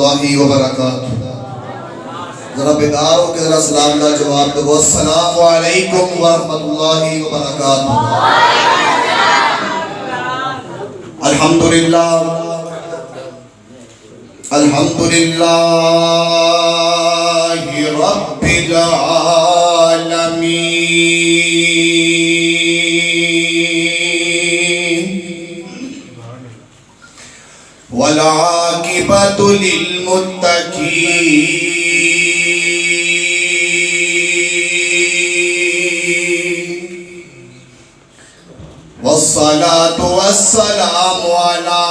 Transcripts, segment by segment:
اللہ وبرکاتہ۔ ذرا بیدار ہو کے ذرا سلام کا جواب دو۔ السلام علیکم ورحمۃ اللہ وبرکاتہ۔ الحمدللہ الحمدللہ رب العالمین والعاقبۃ للمتقین والصلاة والسلام على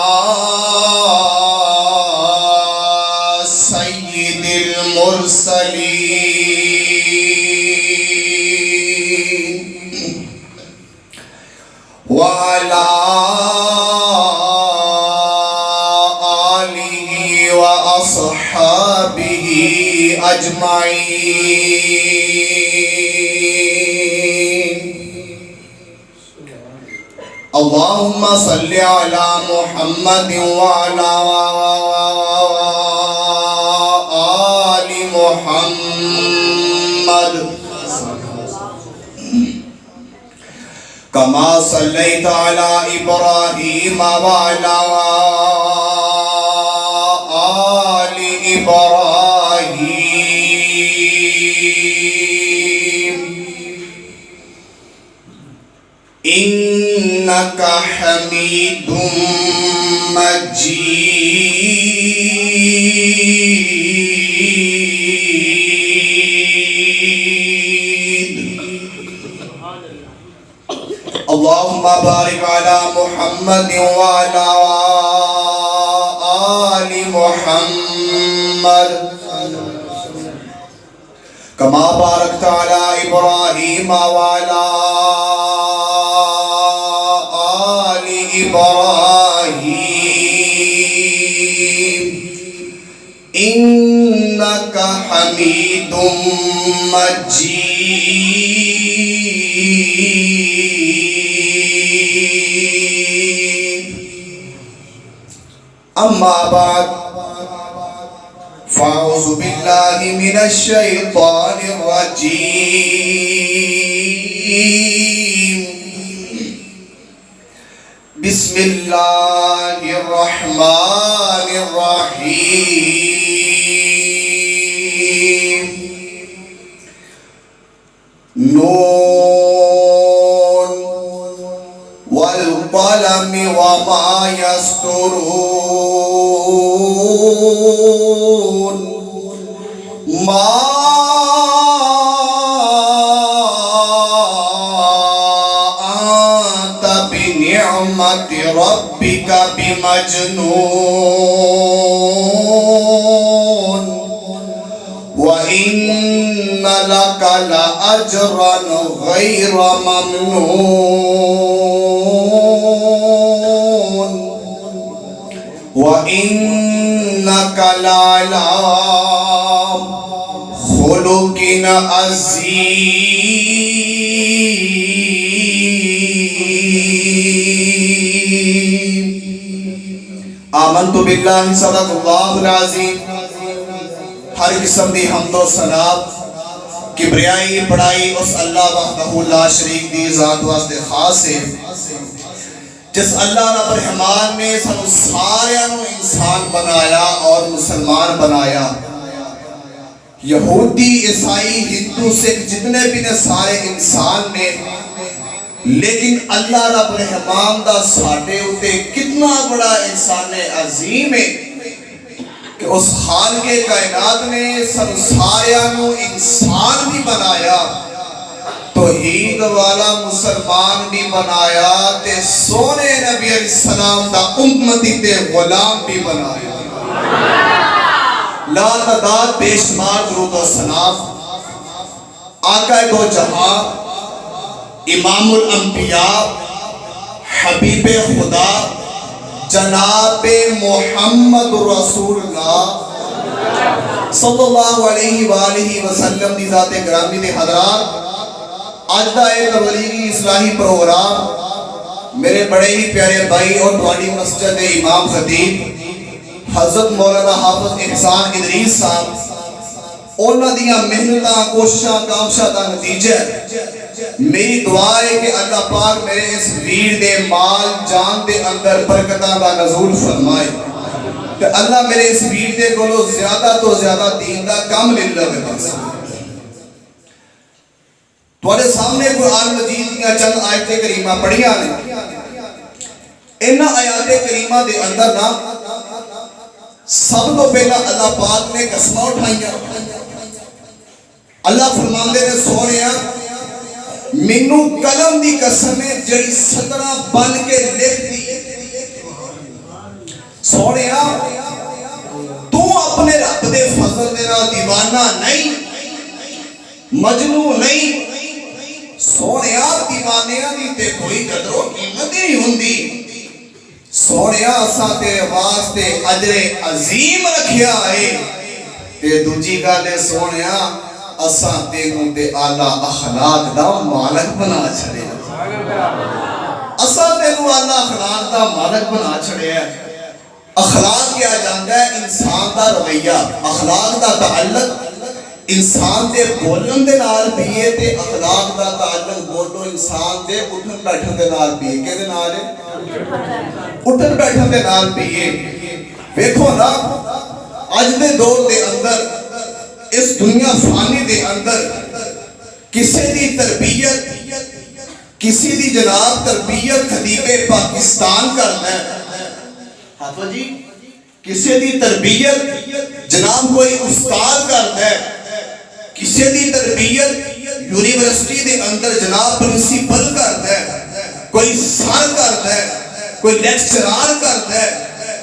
سید المرسلین وعلى آلہ وأصحابہ اجمعین۔ اللہم صلی علی محمد وعلی آل محمد کما صلیت علی ابراہیم وعلی آل ابراہیم انکا حمید مجید۔ اللہم بارک علی محمد وعلی آل محمد کما بارکت علی ابراہیم وعلی آل ابراہیم انکا حمید مجید۔ اما بعد فاعوذ باللہ من الشیطان الرجیم بسم اللہ الرحمن الرحیم۔ نون والقلم وما يسطرون ما أنت بنعمة ربك بمجنون وإن لك لأجرا غير ممنون وإنك لعلى خلق عظیم۔ آمنت باللہ صدق اللہ العظیم۔ ہر قسم دی حمد و ثنا کبریائی بڑائی اس اللہ وحدہ لا شریک دی ذات واسطے خاص ہے جس اللہ رب الرحمن نے سانو سارے انسان بنایا اور مسلمان بنایا۔ یہودی عیسائی ہندو سکھ جتنے بھی نے سارے انسان نے، لیکن اللہ رب الرحمن دا ساڈے اُتے کتنا بڑا احسان عظیم ہے کہ اس خالق کائنات نے سارے انسان بھی بنایا، توحید والا مسلمان بھی بنایا، تے سونے نبی علیہ السلام دا امتی تے غلام بھی بنایا۔ لا تعداد بے شمار درود و ثنا آقا دو جہاں، امام الانبیاء، حبیب خدا، جناب محمد رسول اللہ صلی اللہ علیہ وآلہ وسلم دی ذات گرامی دے حضرات، آج دا ایک تبلیغی اصلاحی پروگرام میرے بڑے ہی پیارے بھائی اور توانی مسجد امام خطیب حضرت مولانا حافظ احسان ادریس صاحب انہاں دیاں محنتاں کوششاں کاوشاں دا نتیجہ ہے۔ میری دعا ہے کہ اللہ پاک میرے اس ویر دے مال جان دے اندر برکتاں دا نزول فرمائے کہ اللہ میرے اس ویر دے کولو زیادہ تو زیادہ دین دا کم للہ دے بس۔ تواڈے سامنے قرآن مجید دیاں چند آیت کریمہ پڑھیاں نے۔ انہاں آیات کریمہ دے اندر نا سب تو پہلا اللہ پاک نے قسمہ اٹھائیاں۔ اللہ فرماندے نے سونیا مینو قلم دی قسم ہے جڑی سطرہ بن کے لکھ دی۔ سونیا تو اپنے رب دے فضل دے نال دیوانہ نہیں، مجنوں نہیں۔ سونیا دیوانیاں دی تے کوئی قدر و قیمت نہیں ہوندی۔ سونیا اساں تیرے واسطے اجر عظیم رکھیا ہے تے دوجی گل ہے سونیا اساں تینوں تے اعلیٰ اخلاق دا مالک بنا چھڑیا۔ اساں تینوں اعلیٰ اخلاق دا مالک بنا چھڑیا۔ اخلاق کیا جاندا ہے؟ انسان دا رویہ۔ اخلاق دا تعلق انسان دے بولن دے نال بھی ہے تے اخلاق دا تعلق بولو انسان دے اٹھن بیٹھن دے نال بھی ہے۔ کہ دے نال ہے؟ اٹھن بیٹھن دے نال بھی ہے۔ ویکھو نا اج دے دور دے اندر اس دنیا فانی دے اندر کسی دی تربیت کسی دی جناب تربیت خطیب پاکستان کرنا ہے۔ حافظ جی کسی دی تربیت جناب کوئی استاد کرنا ہے، کسی دی تربیت یونیورسٹی دے اندر جناب پرنسپل کرنا ہے، کوئی سر کرنا ہے، کوئی لیکچرار کرنا ہے،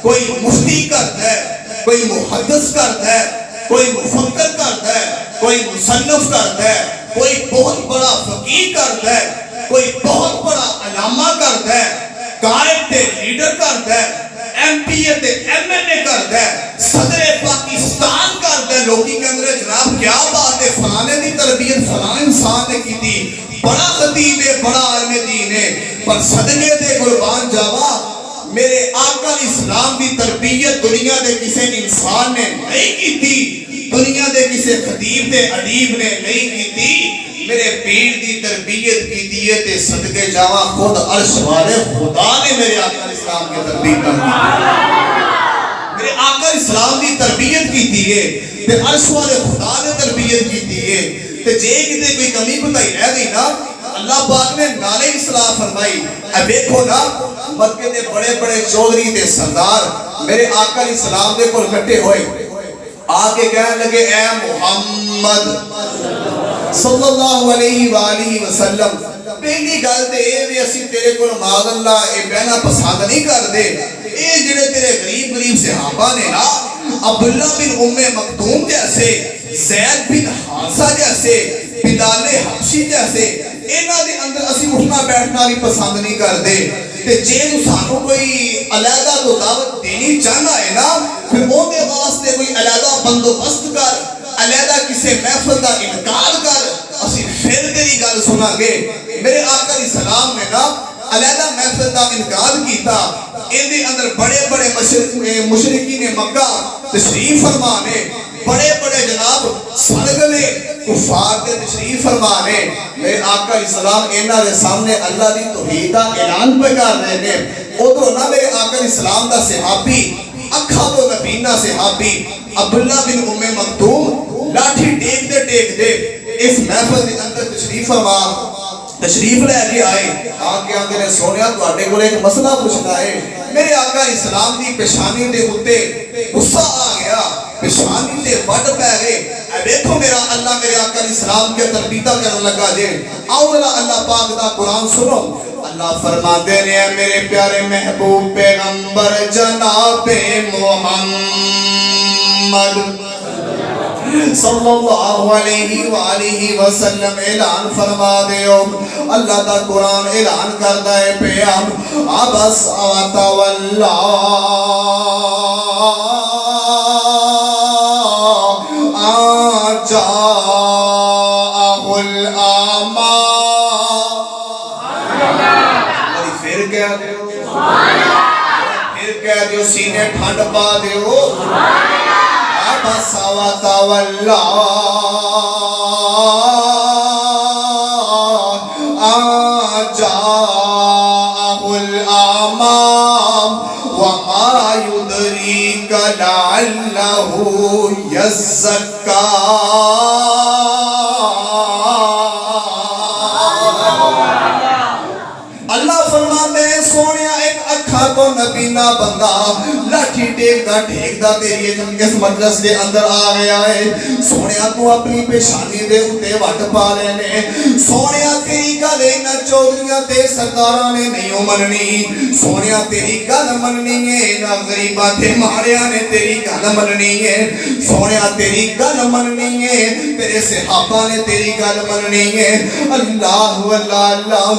کوئی مفتی کرنا ہے، کوئی محدث کرنا ہے، کوئی مفکر کرتا ہے، کوئی مصنف کرتا ہے، کوئی بہت بڑا فقیہ کرتا ہے، کوئی بہت بڑا علامہ کرتا ہے، قائد تے لیڈر کرتا ہے، ایم پی اے تے ایم این اے کرتا ہے، صدر پاکستان کرتا ہے۔ لوگی کے اندر جناب کیا بات ہے، فلانے دی تربیت فلاں انسان نے کی تھی، بڑا خطیب ہے، بڑا عالم دین ہے، پر صدقے دے قربان جاوا میرے آقا اسلام دی تربیت دنیا دے کسی انسان نے نہیں کی تھی، دنیا دے کسی خطیب دے ادیب نے نہیں کی تھی۔ میرے پیر دی تربیت کی دیئے تے صدقے جاوا خود عرش والے خدا نے میرے آقا اسلام کی تربیت کی۔ میرے آقا اسلام دی تربیت کی دیئے تے عرش والے خدا نے تربیت کی دیئے تے جے کتے کوئی کمی بتائی رہ گئی نا اللہ پاک نے نالے اصلاح فرمائی۔ اب دیکھو نا مکے دے بڑے بڑے چودھری تے سردار میرے آقا اسلام دے کول کٹے ہوئے، آکے کہنے لگے اے محمد صلی اللہ علیہ وآلہ وسلم پہلی گل تے اے وی اسی تیرے کول معاذ اللہ اے بہنا پسند نہیں کر دے، اے جڑے تیرے غریب صحابہ نے نا عبداللہ بن مکتوم جیسے، زید بن حارثہ جیسے، بلال حبشی جیسے، انہاں دے اندر اسی اٹھنا بیٹھنا بھی پسند نہیں کر دے تے جے سانو کوئی علیحدہ تو دعوت دینی چاہنا ہے نا پھر وہ دے واسطے کوئی علیحدہ بندوبست کر، علیحدہ کسی محفل دا انعقاد کر، اسی پھر تیری گل سنا گے۔ میرے آقا علیہ السلام نے نا علیحدہ محفل دا انعقاد کیتا، ان دے اندر بڑے بڑے مشرکین مکہ تشریف فرمانے، بڑے بڑے جناب سرگلے کفار کے تشریف فرمانے۔ میرے آقا علیہ السلام انہاں دے سامنے اللہ دی توحید دا اعلان پہ کر رہے ہیں۔ ادھر نہ میرے آقا علیہ السلام دا صحابی اکھا تو نبینا صحابی عبداللہ بن مکتوم لاٹھی ٹیک دے اس محفل دے اندر تشریف لے کے آئے، آکے آندے نے سونیا تو آٹے کو ایک مسئلہ پوچھنا ہے۔ میرے آقا علیہ السلام دی پیشانی دے ہوتے غصہ آ گیا، پیشانی دے وڈ پہ گئے۔ اے دیکھو میرا اللہ میرے آقا علیہ السلام کے تربیتہ کرنے لگا دے، آؤ اللہ پاک دا قرآن سنو۔ اللہ فرماتے ہیں میرے پیارے محبوب پیغمبر جناب محمد صلی اللہ علیہ وآلہ وسلم اعلان فرما دے اللہ دا قرآن اعلان کرتا ہے پیام عبس وتولا جاءہ الأعمى پھر کہہ دیو سینے ٹھنڈ پا دیو عبس وتولى أن جاءه الأعمى وما يدريك لعله يزكى اللہ فرماتے ہیں سونیا ایک اکھا کو نبینا بندہ لاٹھی ٹیک دا تیری اس مجلس دے اندر آ گیا ہے سونیا تو اپنی پیشانی دے اتے وٹ پا لینے سونیا تیری گل اینا چودریاں تے سرداراں نے نہیں مننی سونیا تیری گل مننی ہے نہ غریباں تے ماڑیاں نے تیری گل مننی ہے سونیا تیری گل مننی ہے تیرے صحابہ نے تیری گل مننی ہے اللہ اللہ اللہ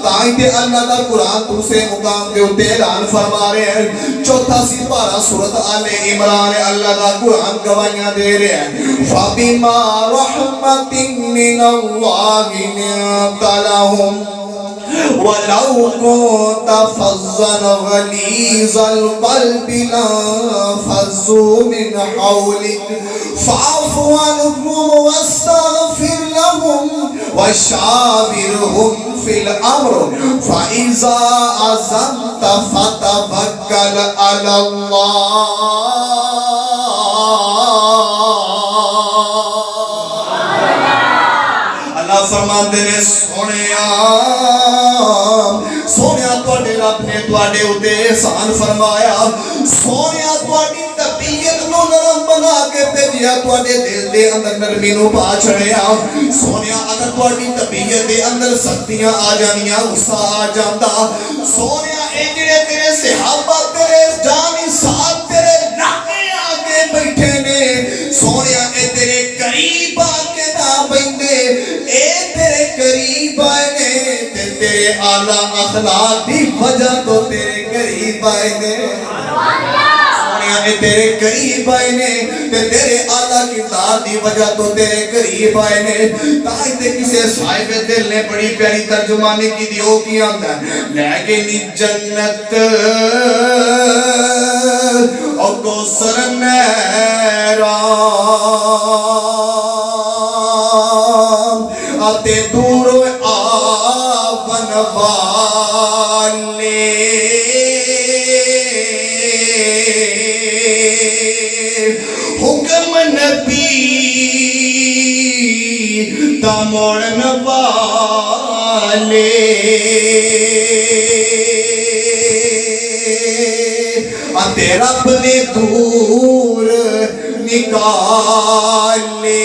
تائیں تے اللہ دا قرآن دوسرے مقام دے اتے اعلان فرما رہے ہیں چوتھا سپارہ سورۃ آل عمران اللہ دا قرآن گواہیاں دے رہے ہیں فَبِمَا رَحْمَةٍ مِّنَ اللَّهِ لِنتَ لَهُمْ وَلَوْ كُنْتَ فَظًّا غَلِيظَ الْقَلْبِ لَانفَضُّوا مِنْ حَوْلِكَ فَاعْفُ عَنْهُمْ وَاسْتَغْفِرْ لَهُمْ وَشَاوِرْهُمْ فِي الْأَمْرِ فَإِذَا عَزَمْتَ فَتَوَكَّلْ عَلَى اللَّهِ اللہ فرماتے ہیں سونیا توڑے رب نے توڑے اتے احسان فرمایا سونیا توڑی طبیعت نو نرم بنا کے بھیجیا توڑے دل دے اندر نرمی نو پا چھڑیا سونیا اگر توڑی طبیعت دے اندر سختیاں آ جانیاں غصہ آ جاندا سونیا اجڑے تیرے صحابہ تیرے جانی ساتھ تیرے لاکے آگے بیٹھے نے سونیا اے تیرے قریب آگے نہ بیندے اے تیرے قریب آئے نے تیرے اعلیٰ اخلاق دی وجہ تو تیرے قریب آئے نے سونیا اے تیرے قریب آئے نے تیرے اعلیٰ کردار دی وجہ تو تیرے قریب آئے نے تاہی تے کسے صاحب دل نے بڑی پیاری ترجمانی کی دیو کی آندہ لیکن جنت اور کوثر نیران آتے دور آون والے حکم نبی دا موڑن والے آتے رب نے دور نکالے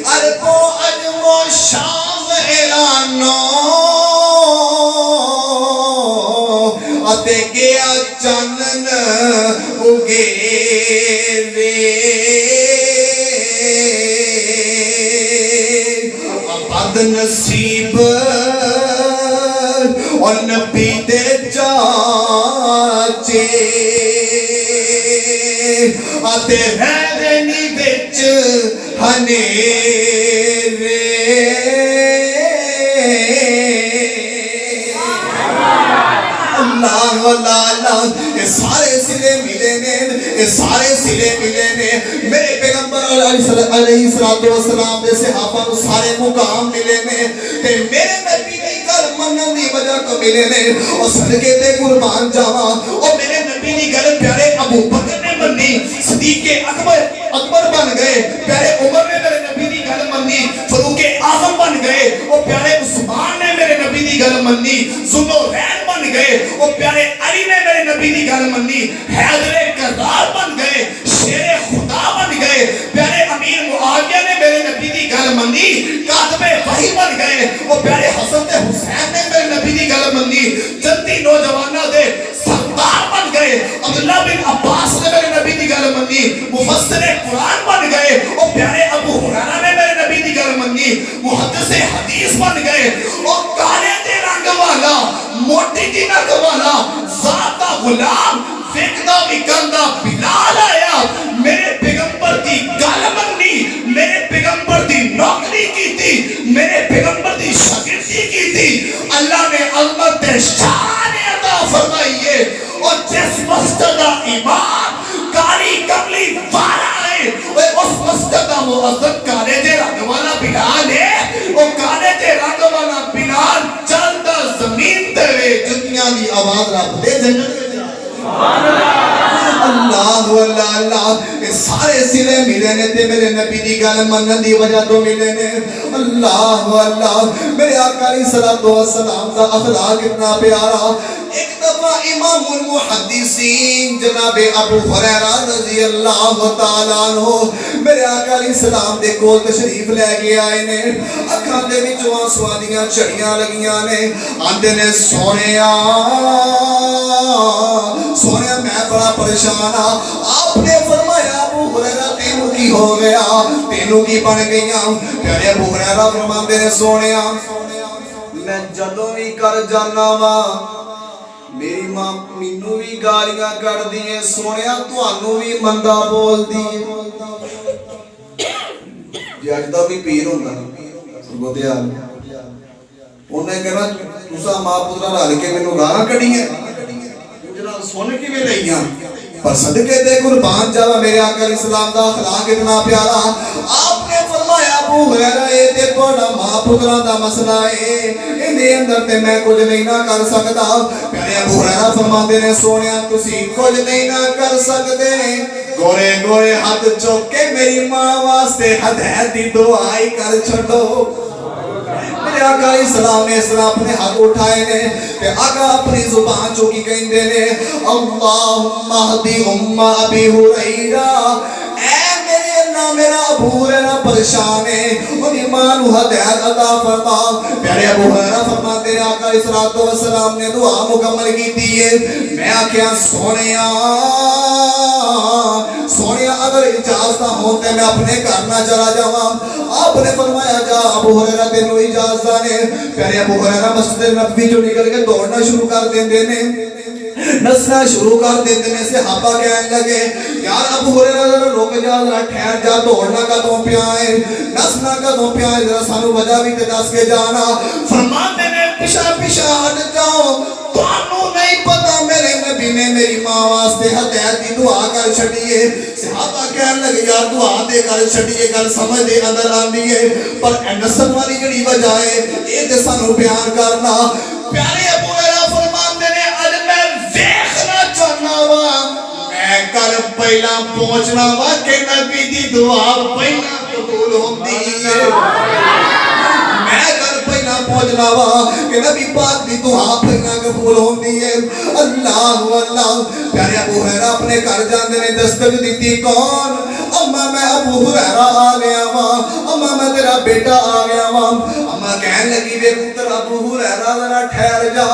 عرب و عجم و شام اعلانو آتے گیا چاندن اگے بد نصیب اور نبی دے چاچے آتے رہنی بچ ہنیرے اللہ اللہ یہ سارے سلے ملے نے یہ سارے سلے ملے نے میرے پیغمبر علیہ السلام دے صحابہ کو سارے مقام ملے نے تے میرے نبی دی گل منن دی وجہ تو ملے نے اور صدقے تے قربان جاواں اور میرے نبی دی گل پیارے ابو بکر نے منی صدیق اکبر بن گئے پیارے عمر نے میرے نبی دی گل منی فاروق اعظم بن گئے اور پیارے عثمان نے میرے نبی دی گل منی ذوالنورین بن گئے اور پیارے علی نے میرے نبی دی گل منی حیدر کرار بن گئے شیر خدا بن گئے پیارے امیر معاویہ نے میرے نبی دی گل منی کاتب وحی بن گئے اور پیارے حسن تے حسین نے میرے نبی دی گل منی جنتی نوجوانہ دے سردار بن گئے عبداللہ بن عباس نے میرے نبی دی گل منی مفسر قرآن بن گئے اور پیارے ابو ہریرہ نے میرے نبی دی گل منی محدث حدیث بن گئے اور کالے دے رنگ والا موٹی دی نک والا ذات غلام فکدہ وکندہ بلال آیا میرے پیغمبر دی گل منی میرے پیغمبر دی نوکری کی تھی میرے پیغمبر دی شاگردی کی تھی اللہ نے عظمت شان عطا فرمائیے. اور جس مسجد کا امام کالی کملی والا ہے اس مسجد کا مؤذن کالے دے رنگ والا بلال ہے. وہ کالے دے رنگ والا بلال چلتا زمین تے جتیاں دی آواز رب دے جنت میں جائے. سبحان اللہ. اللہ اللہ اللہ. سارے سلے ملے نے تے میرے نبی دی گل منن دی وجہ تو ملے نے. اللہ اللہ. میرے آقا علیہ الصلوۃ والسلام دا اخلاق کتنا پیارا. ایک دفعہ امام المحدثین جناب ابو ہریرہ رضی اللہ تعالیٰ عنہ میرے آقا علیہ السلام دے کول تشریف لے کے آئے نے. اکھاں دے وچوں آنسواں دیاں جھڑیاں لگیاں نے. آندے نے سونیا سونیا میں بڑا پریشان ہاں. آپ نے فرمایا ابو ہریرہ تینوں کی ہو گیا, تینوں کی بن گئیاں. پیارے ابو ہریرہ فرماندے نے سونیا میں جدوں بھی کر جانا وا میری ماں مینوں بھی گالیاں کر دیے. سونیا تانوں بھی مندا بول دیے. جی اج دا بھی پیر ہوندا سبو تے حال انہیں کہنا تساں ماں پترا رل کے مینوں گالاں کڈیاں جناب سن کیویں لئیاں. پر صدقے دے قربان جاوا میرے آقا علیہ السلام دا اخلاق اتنا پیارا. آپ نے فرمایا ابو ہریرہ اے تے بڑا ماں پتراں دا مسئلہ ہے, ایندے اندر تے میں کچھ نہیں نہ کر سکدا. پیارے ابو ہریرہ فرماندے نے سونیا تسی کچھ نہیں نہ کر سکدے. گورے گورے ہاتھ چوک کے میری ماں واسطے ہدایت دی دعا ہی کر چھڈو. میرے آقا علیہ السلام نے اس طرح اپنے ہاتھ اٹھائے نے کہ آقا اپنی زبان چوکی کہندے نے اللہم اہدی ابی ہریرہ. اے میرے اللہ میرا ابو ہریرہ پریشان ہے, ان ایمان و ہدایت عطا فرما. پیارے ابو ہریرہ فرماتے ہیں آقا علیہ السلام نے دعا مکمل کی دی ہے. میں آکھیا سونیا سونیا اگر اجازت ہوتے میں اپنے گھر نہ چلا جاواں. آپ نے فرمایا جا ابو ہریرہ تینوں اجازت نے. پیارے ابو ہریرہ مسجد نبوی جو نکل کے دوڑنا شروع کر دیندے نے, نسنا شروع کر دیتے نے. صحابہ کہنے لگے یار ابو ہریرہ ذرا رک جا, ذرا ٹھہر جا, دوڑنا کدوں پیا ہے, نسنا کدوں پیا ہے, ذرا سانو وجہ بھی تے دس کے جانا. فرماتے نے پیچھے پیچھے ہٹ جاؤ, تانوں نہیں پتا میرے نبی نے میری ماں واسطے ہدایت دی دعا کر چھڈی ہے. صحابہ کہنے لگے یار دعا دے کر چھڈیے گل سمجھ دے اندر آندی ہے, پر نسن والی جڑی وجہ ہے اے تے سانو بیان کرنا. پیارے ابو ہریرہ فرماندے نے اج میں ویکھنا چاہنا وا میں کر پہلا پہنچنا وا کہ نبی دی دعا پہلا قبول ہوندی ہے. میں کر پہلا پہنچنا وا کہ نبی پاک دی دعا پہلا قبول ہوندی ہے. اللہ اللہ. پیارے ابو ہریرہ اپنے گھر جاندے نے, دستک دتی کون؟ اما میں ابو ہریرہ آ گیا وا, اما میں تیرا بیٹا آ گیا وا. اما کہنے لگی وے پتر ابو ہریرہ ذرا ٹھہر جا,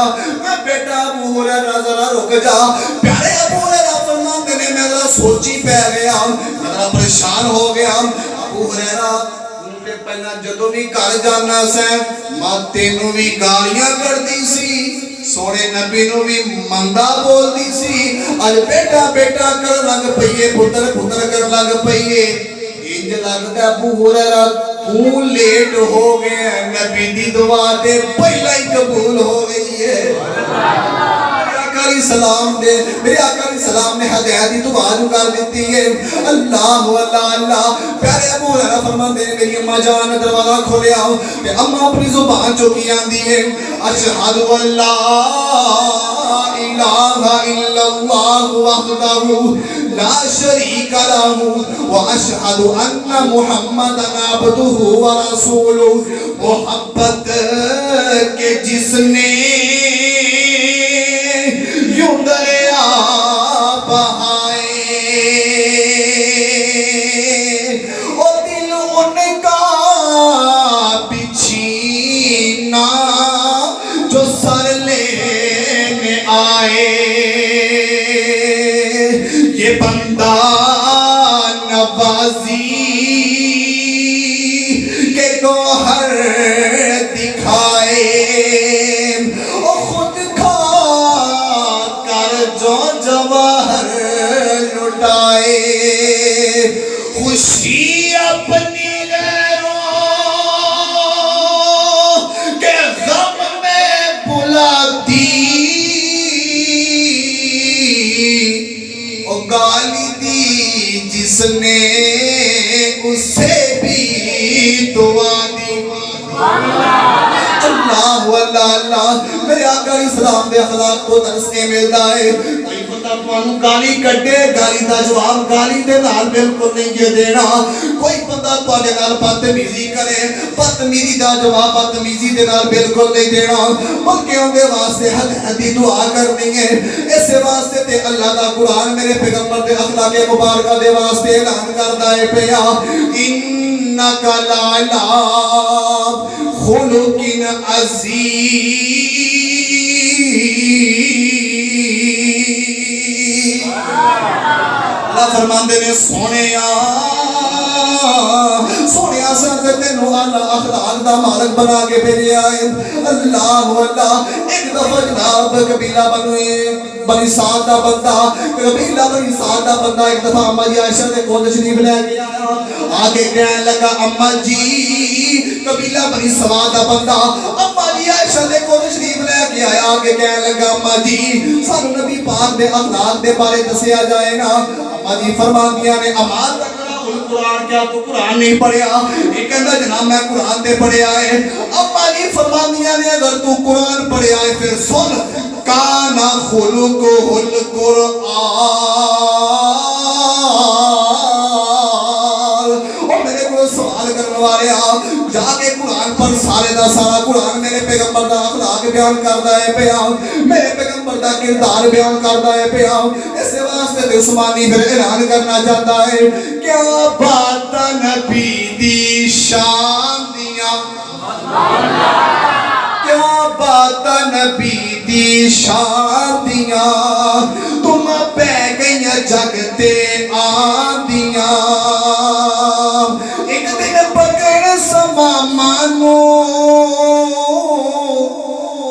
میں بیٹا ابو ہریرہ ذرا رک جا. پیارے ابو ہریرہ فرماتے نے میں ذرا سوچی پہ گیا, میں ذرا پریشان ہو گیا. ابو ہریرہ پہلا جدوں بھی گھر جانا سیں ماں تینوں بھی گالیاں کردی سی, سونے نبی نو بھی مندا بول دی سی. اج بیٹا بیٹا کر لگ پئیے, پتر پتر کر لگ پئیے. انج لگدا ابو ہریرہ تو لیٹ ہو گئے, نبی دی دعا تے پہلا ہی قبول ہو گئی ہے. میرے آقا علیہ السلام نے ہدایت دی دعا جو کر دیتی ہے. اللہ اللہ اللہ. پیارے ابو ہریرہ فرماندے نے میری اماں جان نے دروازہ کھولیا تے اماں اپنی زبان چوکی آندی ہے اشہد ان لا الہ الا اللہ وحدہ لا شریک لہ واشہد ان محمدا عبدہ ورسولہ. محبت کے جس نے یوں دریا بہائے اور دل ان کا بچھینا جو سر لینے آئے. یہ بندہ نوازی کے گوہر دکھائے اور خود جو جواہر لٹائے. خوشی اپنی غیروں کے غم میں بلاتی او گالی دی جس نے اسے بھی دعا دی اللہ اللہ اللہ میرے آقا علیہ السلام دے اخلاق کو درس ملدا ہے کوئی بندہ تانوں گالی کڈے گالی دا جواب گالی دے نال بالکل نہیں جے دینا کوئی بندہ تواڈے نال بدتمیزی کرے بدتمیزی دا جواب بدتمیزی دے نال بالکل نہیں دینا بلکہ اون دے واسطے حد دی دعا کرنی ہے اس واسطے تے اللہ دا قرآن میرے پیغمبر دے اخلاق مبارکہ دے واسطے اعلان کردا ہے پیا انک لعلی خلق عظیم اللہ فرماندے نے سونیا سر تینوں اعلیٰ اخلاق دا مالک بنا کے بھیجیا ہے اللہ اللہ ایک دفعہ جناب قبیلہ بنی سعد دا بندہ قبیلہ بنی سعد دا بندہ ایک دفعہ اماں جی عائشہ دے کول تشریف لے کے آیا آگے کہنے لگا اماں جی قبیلہ بنی سعد دا بندہ اماں جی عائشہ دے کول تشریف لے کے آیا آگے کہنے لگا اماں جی سانوں نبی پاک دے اخلاق دے بارے دسیا جائے نا اماں جی فرماندیاں نے امان رکھنا قرآن کیا تو قرآن نہیں پڑھیا ایک کہندا جناب میں قرآن تے پڑھیا ہے اماں جی فرماندیاں نے اگر تو قرآن پڑھیا ہے پھر سن کانا خلقہ القرآن اور میرے کو سوال کرنے والے جا کے قرآن پر سارے دا سارا قرآن میرے پیغمبر دا اخلاق بیان کردا ہے پیا میرے پیغمبر دا کردار بیان کردا ہے پیا اس واسطے تے عثمانی پھر اعلان کرنا چاہتا ہے کیا بات نبی دی شان دیاں کیا بات نبی دی شان دیاں تم پہ گئیاں جگ تے آندیاں ایک دن پکڑ سمامانو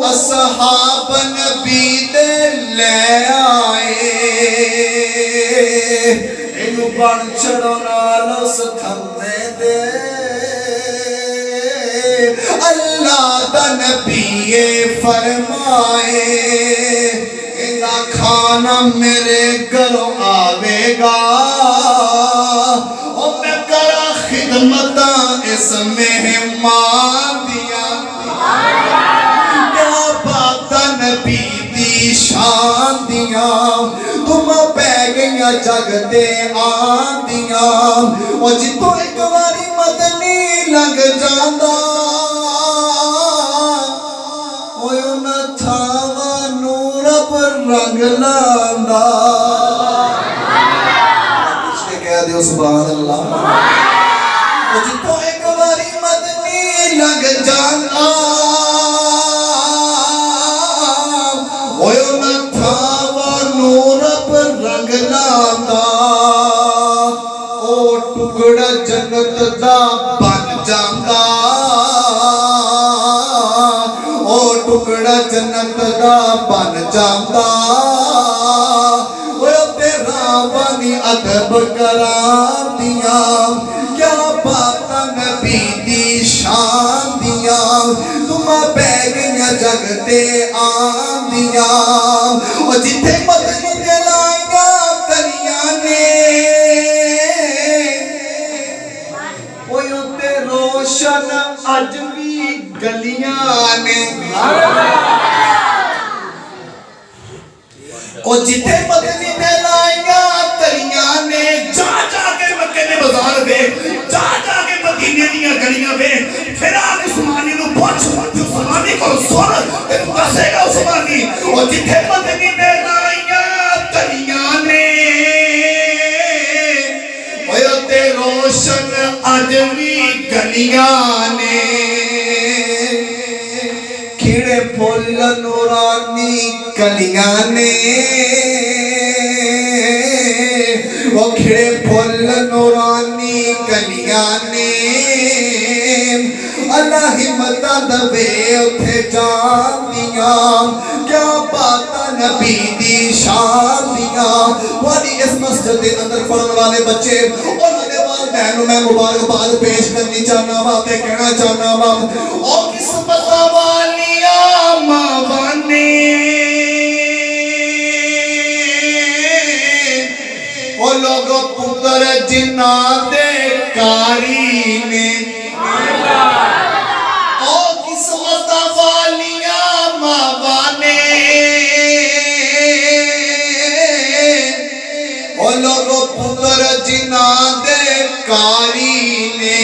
اصحاب نبی دے لے آئے اینو بن چڑھو نال اس تھمے دے اللہ دا نبی فرمائے انہا کھانا میرے گھروں آوے گا اور میں کرا خدمتاں اس مہمان دیا کیا بات نبی دی شان دیا تم پہ گئیاں جگ دے آندیاں اور جتوں ایک واری مدنی لگ جاندہ اوہ انہ تھاوا نور پر رنگ لاندا پچھلے کہہ دیو سبحان اللہ اور جتوں ایک واری مدنی لگ جاندہ اوہ انہ تھاوا نور پر رنگ لاندا او ٹکڑا جنت دا بن جاندا او ٹکڑا جنت دا بن جاندا او تیرا بنی ادب کران دیاں کیا بات نبی دی شان دیاں تم پہ گئیاں جگ تے آندیاں او جتھے مدنی دے لائیاں تلیاں نے روشن اج بھی گلیاں نے او جتے مدنی دے لائیاں تلیاں نے جا جا کے مکے دے بازار دے جا جا کے مدینے دیاں گلیاں دے پھر آگ عثمانی نو پوچھ عثمانی کو سن تے دسے گا عثمانی او جتے مدنی دے لائیاں تلیاں نے تے روشن اج بھی گلیاں نے کھڑے پھول نورانی کلیاں نے وہ کھڑے پھول نورانی کلیاں نے اللہ ہمتاں دوے اتھے جاندیاں کیا باتاں نبی دی شان دیاں وہی اس مسجد دے اندر پڑھن والے بچے انہوں نے والدین میں مبارکباد پیش کرنی چاہنا وا تے کہنا چاہنا وا او قسمت والیاں ماواں نے لوگو پتر جنہ دے کاری نے او قسمت والیاں ماوانے او لوگو پتر جنہ دے کاری نے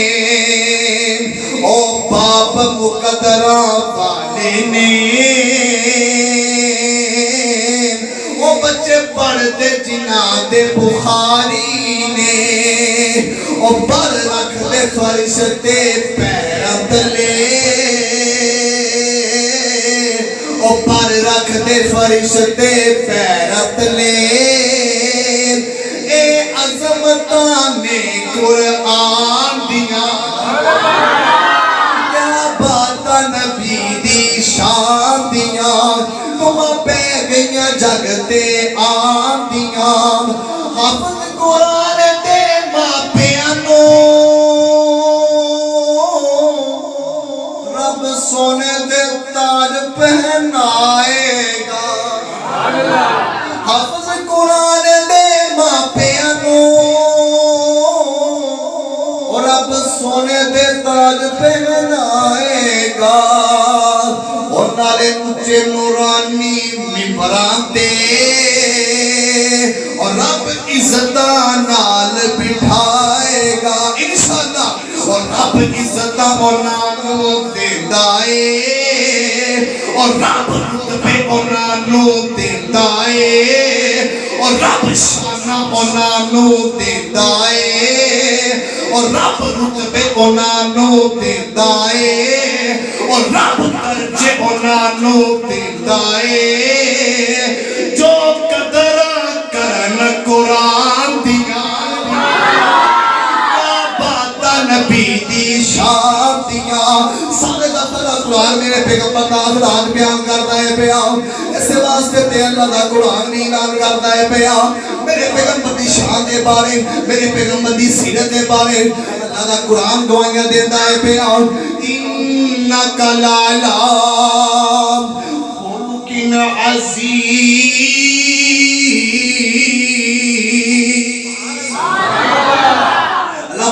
او باپ مقدرہ والے نے او بچے پڑھتے جنہ دے بخاری نے او پر رکھ دے فرشتے پیرت لے او پر رکھ دے فرشتے پیرت لے اے عظمتاں نے قرآن دیا کیا باتاں نبی دی شان دیا تم پہ گئیاں جگتے آن دیا حافظ قرآن دے ماپیانو رب سونے دے تاج پہنائے گا حافظ قرآن دے ماپیانو رب سونے دے تاج پہنائے گا اور نالے اونچے نورانی ممبران دے اور رب عزتاں نال بٹھائے گا انشاءاللہ اور رب عزتاں نال دیندائے اور رب رتبے نال دیندائے اور رب شانہ نال دیندائے اور رب رتبے نال دیندائے اور رب درجے نال دیندائے جو قدر کرن قرآن دیا نبی دی شان دیا سارے دفتر قرآن میرے پیغمبر دا اخلاق بیان کرتا ہے پیا اس واسطے تے اللہ دا قرآن بھی اعلان کرتا ہے پیا میرے پیغمبر دی شان دے بارے میرے پیغمبر دی سیرت دے بارے اللہ دا قرآن گواہیاں دیندا ہے پیا انک لعلی خلق عظیم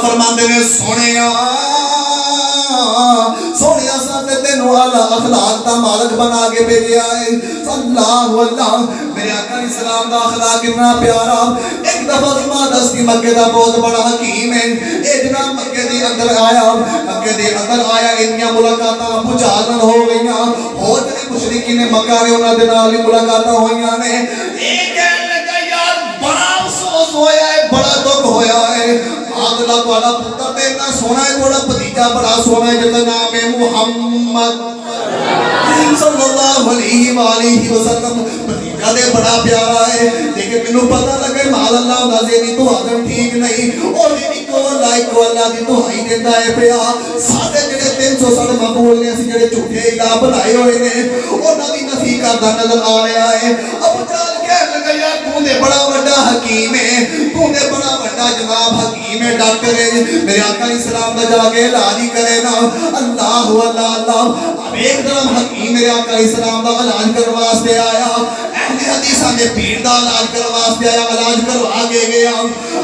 فرماندے نے سونیا ساتے تینوں اعلیٰ اخلاق دا مالک بنا کے بھیجیا ہے اللہ اللہ میرے آقا علیہ السلام دا اخلاق اتنا پیارا ایک دفعہ زمان دستی مکہ دا بہت بڑا حکیم ہے اے جناب مکہ دی اندر آیا انیاں ملاقاتاں ابو جہل ہو گئیاں اور جنہیں مشرکین مکہ نے انہاں دے نال ملاقاتاں ہوئیاں نے ایک کہنے لگا یار بڑا افسوس ہویا ہے بڑا دکھ ہویا ہے آدھلا توالا پتر تے اتنا سونا ہے توالا بھتیجا بڑا سونا ہے جتا نام ہے محمد صلی اللہ علیہ وآلہ وسلم بھتیجا دے بڑا پیارا ہے لیکن منو پتہ لگے مال اللہ نازینی تو آدم ٹھیک نہیں اور دینی کو اللہ دی تو ہائی دیتا ہے پیا ساتھے جڑے 360 مقبول نے اسی جڑے جھوٹے الہ بنائے ہوئے نے اور نبی نفی کردہ نظر آ رہا ہے ابو جہل کہنے لگا یار تو نے بڑا بڑا حکیم ہے تو نے بڑا بڑا جناب حکیم ہے ڈاکٹر ہے میرے آقا علیہ السلام دا جا کے علاج ہی کرے نا اللہ اللہ اللہ اب ایک طرف حکیم میرے آقا علیہ السلام دا علاج کرنے واسطے آیا اہل حدیثہ میں پیر دا علاج کرنے واسطے آیا علاج کرو آگے گیا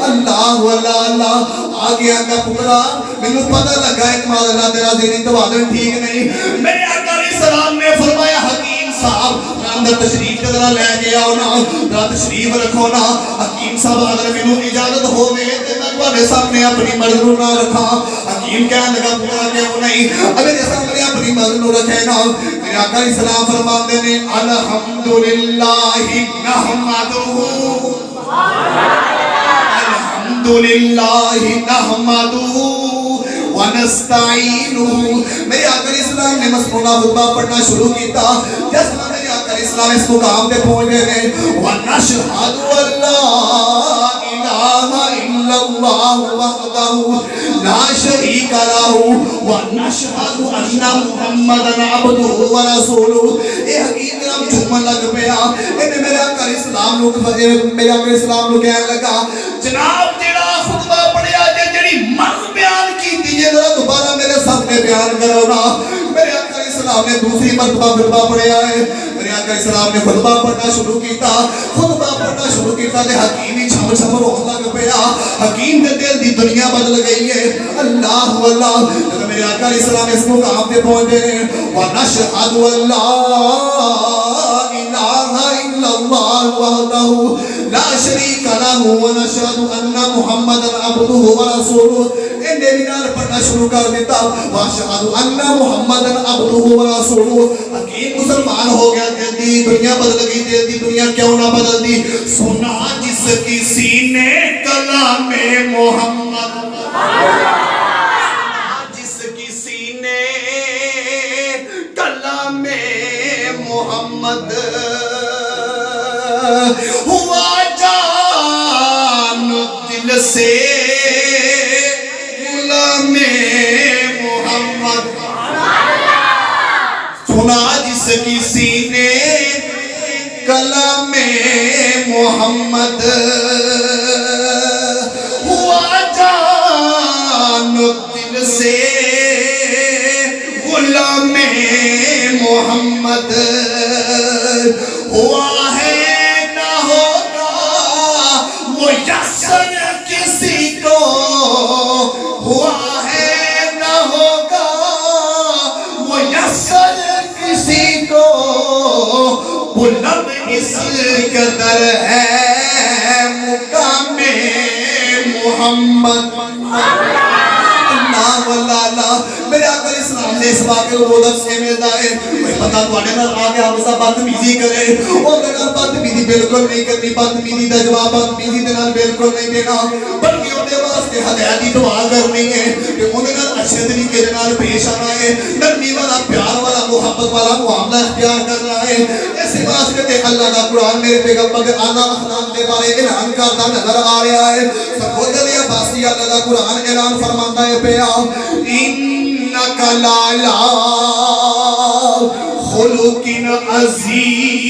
اللہ اللہ اللہ آگے آگا پکڑا میں پتہ لگا ایک مال اللہ تیرا ذہنی توازن ٹھیک نہیں میرے آقا علیہ السلام نے فرمایا حکیم صاحب اندر تشریف کے ذرا لے گیا نا تشریف رکھو نا حکیم صاحب اگر میں اجازت ہو گئے تو میں تمہارے سامنے اپنی مرض نہ رکھا حکیم کہنے لگا پورا کیوں نہیں میرے سامنے اپنی مرض رکھے نا میرے آقا علیہ السلام فرماتے ہیں الحمدللہ نحمدہ الحمدللہ نحمدہ ونستعینہ میرے آقا علیہ السلام نے مسنونہ خطبہ پڑھنا شروع کیتا جس میں میرے آقا علیہ السلام اس مقام پہ پہنچے ہیں وَنَشْهَدُ وَاللَّهِ إِلَهَ إِلَّا اللَّهُ وَحْدَهُ لَا شَرِيكَ لَهُ وَنَشْهَدُ أَنَّ مُحَمَّدًا عَبْدُهُ وَرَسُولُهُ اے حقیق نام جھومن لگ پیا انہیں میرے آقا علیہ السلام لوگ کہنے لگا جناب جڑا خطبہ پڑھیا جڑی مرض بیان کی دیجئے ذرا دوبارہ میرے سامنے بیان کرو نا میرے آقا علیہ السلام السلام نے دوسری مرتبہ خطبہ پڑھیا ہے میرے آقا علیہ السلام نے خطبہ پڑھنا شروع کیتا تے حکیم ہی چھم چھم روਣ لگ پیا حکیم دے دل دی دنیا بدل گئی ہے اللہ واللہ جب میرے آقا علیہ السلام اس مقام تے پہنچے وَنَشْهَدُ اللَّهَ إِلَهَ إِلَّا اللَّهُ وَحْدَهُ لَا شَرِيكَ لَهُ وَنَشْهَدُ أَنَّ مُحَمَّدًا عَبْدُهُ وَرَسُولُهُ انہیں بنار پڑھنا شروع کر دیتا وَأَشْهَدُ أَنَّ مُحَمَّدًا عَبْدُهُ وَرَسُولُهُ حکیم مسلمان ہو گیا دل دی دنیا بدل گئی دل دی دنیا کیوں نہ بدل دی سنا جس کسی نے کلام محمد جس کسی نے کلام محمد ہوا جان دل سے غلام محمد سنا جس کسی نے کلام محمد ہوا جان دل سے غلام محمد ہوا ہے نہ ہوگا میسر کسی کو ہوا ہے نہ ہوگا میسر کسی کو بلند اس قدر ہے مقام محمد اللہ واللہ اللہ میرے آقا علیہ السلام نے اس واقعے کو روزہ سے ملتا ہے کوئی پتہ تواڈے نال آگے ہمیشہ بدتمیزی کرے اور نال بدتمیزی بالکل نہیں کرنی بدتمیزی دا جواب بدتمیزی دے نال بالکل نہیں دینا بلکہ اون دے واسطے ہدایت دی دعا کرنی ہے کہ اون دے نال اچھے طریقے دے نال پیش آنا ہے نرمی والا پیار والا محبت والا معاملہ اختیار کرنا ہے اس واسطے تے اللہ دا قرآن میرے پیغمبر کے اعلیٰ اخلاق دے بارے اعلان کرتا نظر آ رہا ہے سکوجل عباسی اللہ دا قرآن اعلان فرماندا ہے پیا انک لعلی خلق عظیم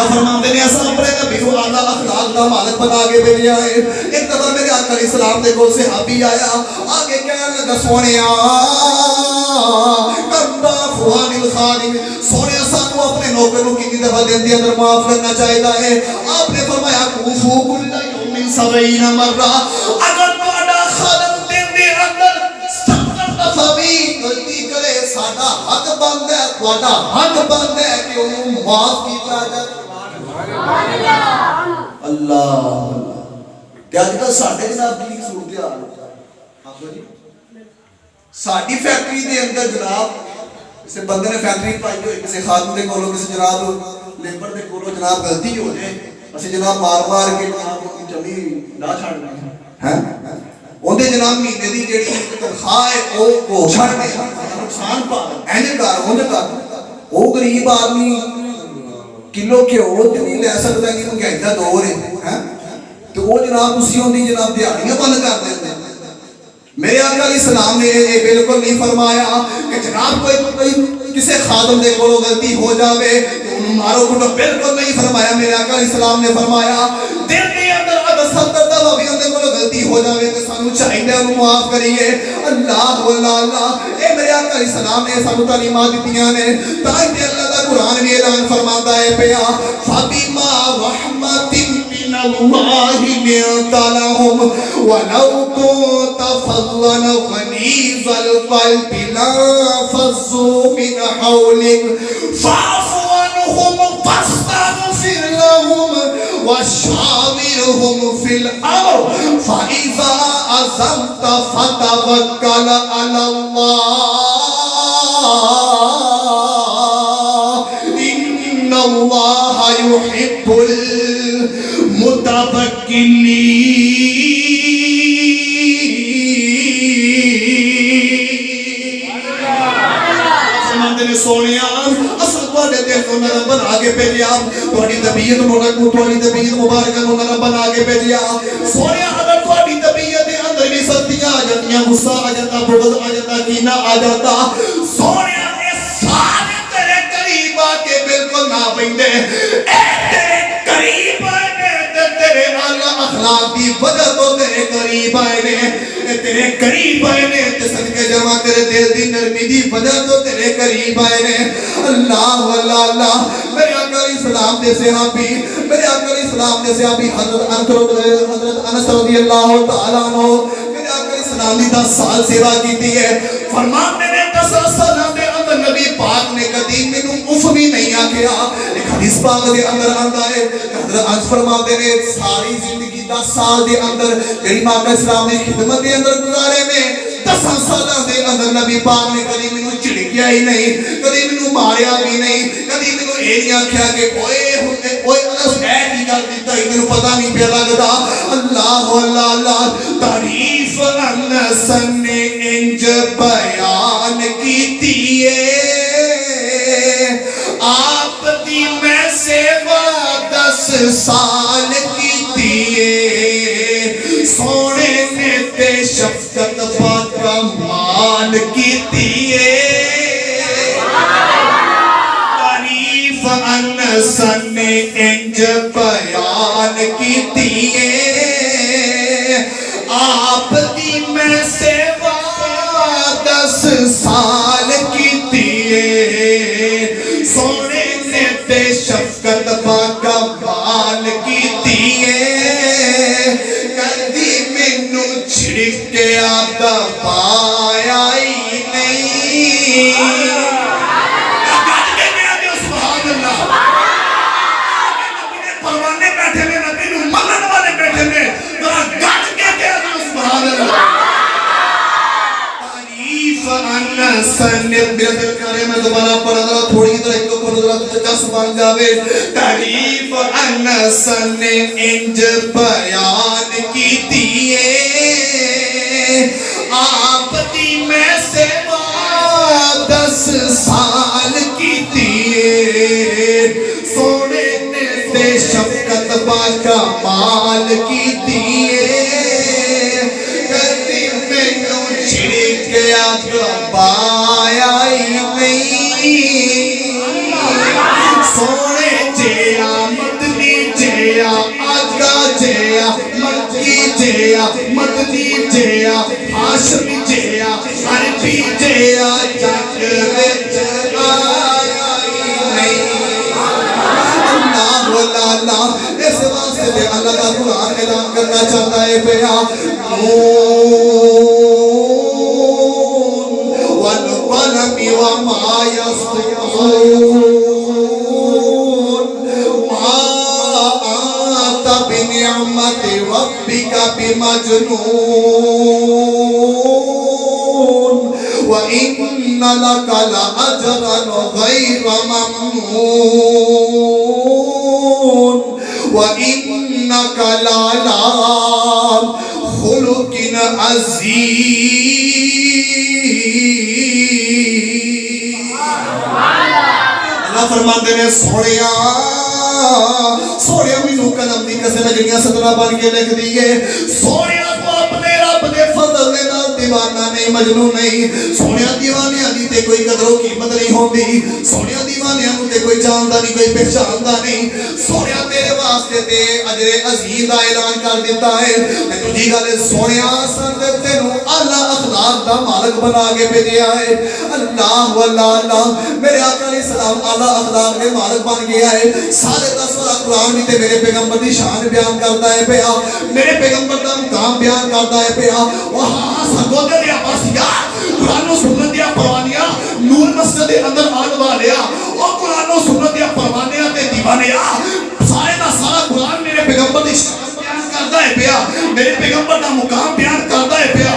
فرماندے نے ایسا اپنے نبی کو اعلیٰ اخلاق دا مالک بنا کے بھیجا ہے ایک دفعہ میرے آقا علیہ السلام دے کول صحابی آیا آگے کہنے لگا سونیا کبا فوان الخادم سونیا سانو اپنے نوکر کو کتنی دفعہ دن دی اندر معاف کرنا چاہیدا ہے آپ نے فرمایا کوفو کل یوم 70 مرہ اگر تہاڈا خادم دن دے اندر 70 دفعہ بھی غلطی کرے ساڈا حق بندا ہے تہاڈا حق بندا ہے کہ انہوں معاف کیتا جائے اللہ کہ آج کل ساڑھے جناب کی صورت حال ساڑھی فیکٹری دے اندر جناب کسی بندے نے فیکٹری پائی ہوئی کسی خاتم دے کولو کسی جناب لیبر دے کولو جناب غلطی ہو جائے اسی جناب مار مار کے جناب جمی نہ چھاڑنا ہے اندھے جناب مہینے دی جیڑی تنخواہ ہے وہ چھاڑنے نقصان پا اینجے کار وہ غریب آدمی کلو کے اوت نہیں لے سکتا ہے کہ مہنگائی دا دور ہے تو وہ جناب اسی ہوندی جناب دیہڑیاں بند کر دیتے ہیں میرے آقا علیہ السلام نے یہ بالکل نہیں فرمایا کہ جناب کوئی کسی خادم دے کولو غلطی ہو جاوے انہوں مارو کٹو بالکل نہیں فرمایا میرے آقا علیہ السلام نے فرمایا دل کے اندر اگر 70 دفعہ بھی اندر کولو غلطی ہو جاوے تو سانو چاہیے انہوں معاف کریے اللہ واللہ اللہ اے میرے آقا علیہ السلام نے سانو تعلیمات دیتیاں نے تاکہ اللہ دا قرآن بھی اعلان فرماتا ہے پیا فَبِمَا رَحْمَةٍ مِّنَ اللَّهِ لِنْتَ لَهُمْ وَلَوْ كُنْتَ فَضًّا غَلِيظَ الْقَلْبِ لَانفَضُّوا مِنْ حَوْلِكَ فَاعْفُ عَنْهُمْ وَاسْتَغْفِرْ لَهُمْ وَشَاوِرْهُمْ فِي الْأَمْرِ فَإِذَا عَزَمْتَ فَتَوَكَّلْ عَلَى اللَّهِ إِنَّ اللَّهَ يُحِبُّ الْمُتَوَكِّلِينَ سونیا اصل تواڈے دل نوں نرم بنا کے بھیجیا تواڈی طبیعت مبارکہ نوں نرم بنا کے بھیجیا سونیا اگر تواڈی طبیعت دے اندر بھی سختیاں آ جاندیاں غصہ آ جاتا بغض آ جاتا کینہ آ جاتا سونیا اے سارے تیرے قریب آ کے بالکل نہ بیندے اے تیرے قریب آ کے تیرے اعلیٰ سلام دی وجہ تو تیرے قریب آئے نے تیرے قریب آئے نے صدقے جمع تیرے دل دی نرمی دی وجہ تو تیرے قریب آئے نے اللہ اللہ اللہ میرے آقا علیہ السلام دے صحابی میرے آقا علیہ السلام دے صحابی حضرت انس رضی اللہ تعالیٰ عنہ میرے آقا علیہ السلام دی 10 سال سیوا کیتی ہے فرماتے نے 10 سالہ دے اندر نبی پاک نے قدیم میں اف بھی نہیں آکیا ایک حدیث پاک دے اندر آندہ ہے حضرت انس فرماتے نے ساری زندگی 10 سال دے اندر میری آقا علیہ السلام نے خدمت دے اندر گزارے میں 10 سالہ دے اندر نبی پاک نے کدی میں چڑکیا ہی نہیں کدی میں ماریا بھی نہیں کدی میں اے نہیں آکھیا کہ اوئے انس اے کی گل دیتا ہی میں پتہ نہیں پیا لگدا اللہ اللہ اللہ تعریف انس نے انج بیان کیتی ہے آپ دی میں سیوا 10 سال کیتی ہے سونے نے تے شفقت پاک مان کیتی ہے تعریف انس نے انج بیان کیتی ہے آپ دی میں سیوا 10 سال کیتی ہے سونے نے تے شفقت پاک مان کیتی ہے کدی مینو چھڑکیا دبایا ہی نہیں سبحان اللہ پروانے بیٹھے نے نبی نو منن والے بیٹھے نے ذرا گٹ کے کہہ دو سبحان اللہ تعریف انس نے میرا دل کرے میں دوبارہ پڑھ رہا تھوڑی ادھر ایک کو پڑھ رہا چچا سبحان جاوے تعریف انس نے انج بیان کیتی ہے آپ دی میں سیوا 10 سال کیتی ہے سونے نے تے شفقت پاک مال کیتی ہے کدی مینوں چھڑکیا دبایا ہی نہیں سونے جیا مدنی جیا آقا جیا مکی جیا مدنی جیا ہاشمی جیا عربی جیا جگ وچ آیا ہی نہیں اللہ اللہ اس واسطے دے اللہ کا قرآن اعلان کرنا چاہتا ہے پیا والقلم وما يسطرون ما أنت بنعمة ربك بمجنون وإن لك لأجرا غير ممنون وإنك لعلى خلق عظيم اللہ فرماتے ہیں سوڑیا مینوں قلم دی کسے نہ جڑیاں سطرہ بن کے لکھ دیئے سوڑیا تو اپنے رب دے فضل دے نال دیوانہ نہیں مجنون نہیں سوڑیا دیوانیاں دی تے کوئی قدر و قیمت نہیں ہوندی سوڑیا دیوانیاں نوں تے کوئی جاندا نہیں کوئی پہچاندا نہیں سوڑیا تیرے واسطے تے اجر عظیم دا اعلان کر دیتا ہے تے دوجی گل سوڑیا سن دے تینوں اعلی اخلاق دا مالک بنا کے بھیجیا ہے اللہ واللہ اللہ میرے آقا علیہ السلام اعلی اخلاق کے مالک بن گیا ہے سارے 10 سورہ قرآن بھی تے میرے پیغمبر دی شان بیان کرتا ہے پیا میرے پیغمبر دا مقام بیان کرتا ہے پیا وہاں سرگودے دیا بس یار قرآن و سنت دیا پروانیاں نور مسجد دے اندر آن والیا اور قرآن و سنت دیا پروانیاں تے دیوانیاں سارے دا سارا قرآن میرے پیغمبر دی شان بیان کرتا ہے پیا میرے پیغمبر دا مقام بیان کرتا ہے پیا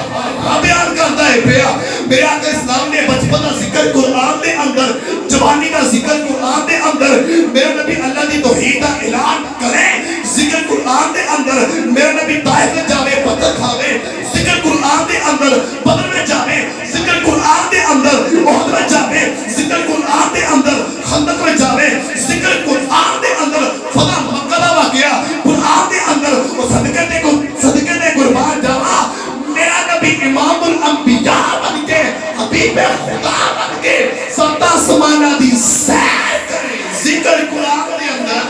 بیان کرتا ہے پیا میرے آقا اسلام نے بچپن دا ذکر قرآن دے اندر جوانی دا ذکر قرآن دے اندر میرا نبی اللہ دی توحید دا اعلان کرے ذکر قرآن دے اندر میرا نبی طائف میں جاوے پتھر کھاوے ذکر قرآن دے اندر بدر میں جاوے ذکر قرآن دے اندر احد میں جاوے ذکر قرآن دے اندر خندق میں جاوے ذکر قرآن دے اندر فتح مکہ دا واقعہ قرآن دے اندر وہ صدقے دے قربان جاوا میرا نبی امام الانبیاء بن کے حبیب خدا بن کے ستا سمانہ دی سیر کرے ذکر قرآن دے اندر